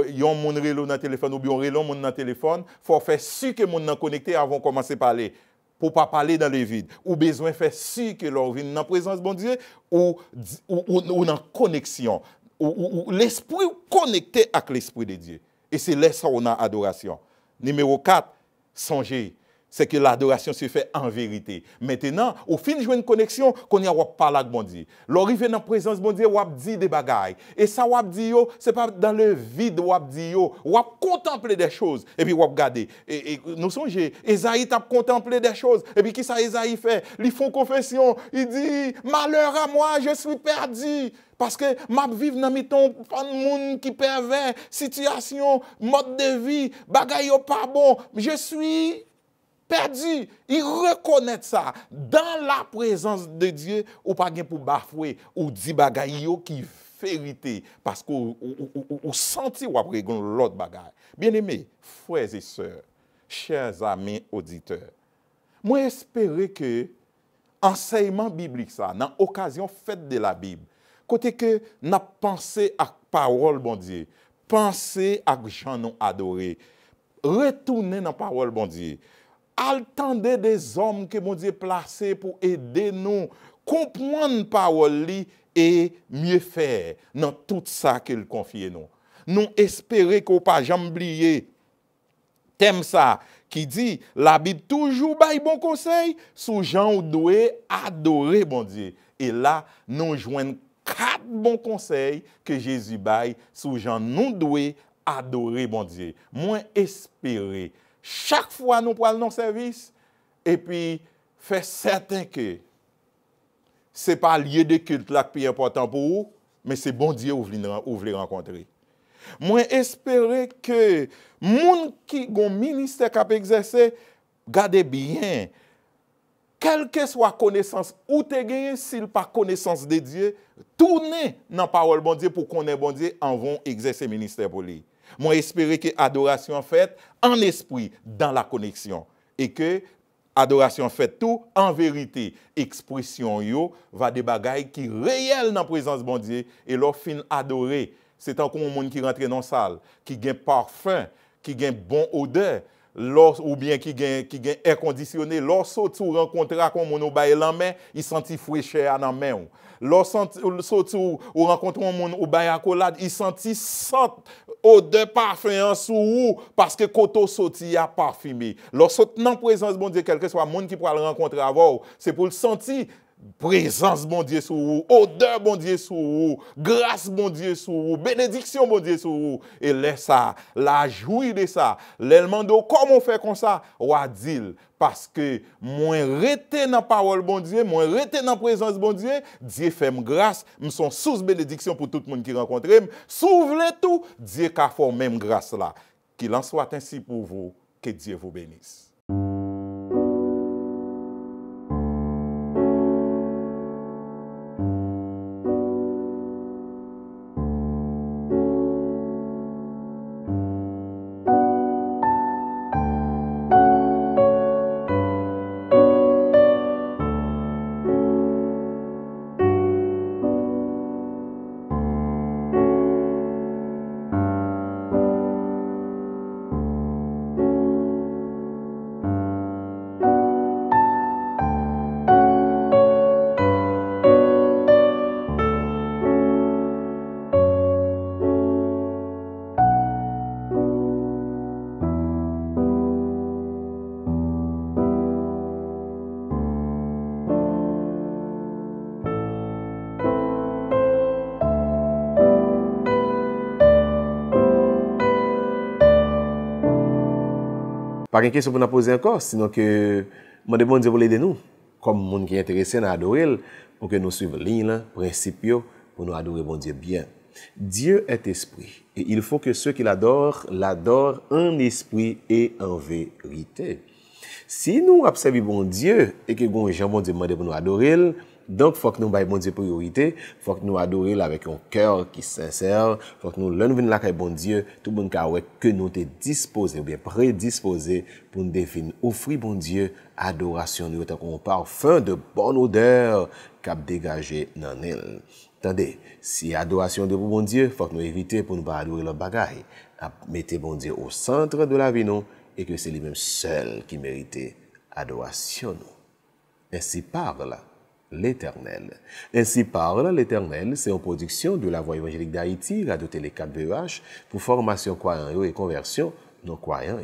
il y a un monde relo dans téléphone ou bien relo monde dans téléphone, faut faire sûr que monde connecté avant de commencer à parler pour pas parler dans le vide. Ou besoin faire sûr que leur vient dans présence de bon Dieu ou dans connexion ou l'esprit connecté avec l'esprit de Dieu. Et c'est là ça on a adoration. Numéro 4, songez. C'est que l'adoration se fait en vérité. Maintenant, au fin de jouer une connexion, qu'on y a parlé avec bon Dieu. L'arrivée dans la présence de bon Dieu, on dit des bagailles. Et ça, on dit, ce n'est pas dans le vide, on dit, on contempler des choses. Et puis, on regarder. Et nous songez, Esaïe a contemplé des choses. Et puis, qui ça Esaïe fait? Ils font confession. Il dit, malheur à moi, je suis perdu. Parce que je vis dans mes temps, pas de monde qui pervers, situation, mode de vie, bagaille pas bon. Je suis perdu. Il reconnaît ça. Dans la présence de Dieu, ou pas pour bafouer, ou dit bagaille qui vérité. Parce qu'on senti ou après l'autre bagaille. Bien aimés, frères et sœurs, chers amis auditeurs, moi j'espère que enseignement biblique ça, dans occasion faite de la Bible, côté que n'a pensé à parole bon Dieu, pensez à gens nous adorer, retournez dans parole bon Dieu. Attendez des hommes que mon Dieu placé pour aider nous comprendre parole li et mieux faire dans tout ça qu'il confie nous. Nous espérer qu'on pas jamais oublier thème ça qui dit la Bible toujours bail bon conseil sous gens ou doit adorer bon Dieu. Et là nous joignons 4 bons conseils que Jésus bail sous gens nous doit adorer bon Dieu. Moins espérer chaque fois nous prenons nos service et puis faire certain que c'est pas lieu de culte là qui est important pour vous, mais c'est bon Dieu où vous voulez rencontrer. Moi espérer que moun qui gon ministère cap exercer gardez bien quelle que soit connaissance ou te gagné s'il pas connaissance de Dieu, tournez dans parole bon Dieu pour connaître bon Dieu en vont exercer ministère pour lui. Moi espérer que adoration faite en esprit dans la connexion et que adoration faite tout en vérité, expression yo va des bagailles qui réel dans présence bon Dieu et leur fin adorer. C'est encore un monde qui rentre dans la salle, qui gagne parfum, qui gagne bon odeur, ou bien qui gagne air conditionné. Lorsque tu rencontres comme on baille la main, il senti fraîcheur dans main. Lorsque tu rencontres un monde ou baille accolade, il senti sent odeur parfum sous parce que koto sorti a parfumé. Lorsque dans présence bon Dieu quel que soit monde qui pourra le rencontrer avant, c'est pour le sentir présence bon Dieu sur vous, odeur bon Dieu sur vous, grâce bon Dieu sur vous, bénédiction bon Dieu sur vous. Et laisse ça, la jouir de ça. L'elmando, comment on fait comme ça? On va dire, parce que moi rester dans la parole bon Dieu, moi rester dans la présence bon Dieu, Dieu fait grâce, me sont sous bénédiction pour tout le monde qui rencontre. Souvenez tout, Dieu qu'a fait même grâce là. Qu'il en soit ainsi pour vous, que Dieu vous bénisse. Pas une question pour nous poser encore, sinon que moi demande Dieu pour l'aider nous, comme monde qui est intéressé à adorer, pour que nous suivions ligne, principe pour nous adorer bon Dieu bien. Dieu est esprit et il faut que ceux qui l'adorent en esprit et en vérité. Si nous observons bon Dieu et que Jean bon Dieu demande pour nous adorer, donc il faut que nous baillons bon Dieu priorité, il faut que nous adorions avec un cœur qui est sincère, il faut que nous l'envenons là avec bon Dieu, tout le monde que nous sommes disposés ou bien prédisposés pour nous définir, offrir bon Dieu adoration, nous avons un parfum de bonne odeur qui a dégagé dans elle. Attendez, si adoration de bon Dieu, il faut que nous éviter pour ne pas adorer le bagaille, mettez bon Dieu au centre de la vie nous et que c'est lui-même seul qui mérite adoration. Ainsi parle l'Éternel. Ainsi parle l'Éternel, c'est une production de la Voix évangélique d'Haïti, Radio Télé 4VEH, pour formation croyants et conversion non croyants.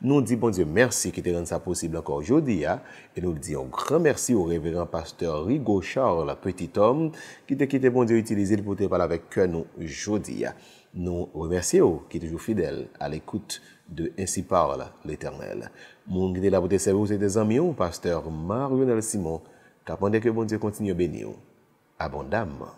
Nous disons bon Dieu merci qui te rend ça possible encore aujourd'hui, et nous disons un grand merci au révérend pasteur Rigaud Charles, petit homme, qui te quitté bon Dieu utiliser pour te parler avec nous aujourd'hui. Nous remercions qui est toujours fidèle à l'écoute de Ainsi parle l'Éternel. Mon guide là pour te servir, c'est des amis, pasteur Mario Simon, qu'attendez que bon Dieu continue à bénir abondamment.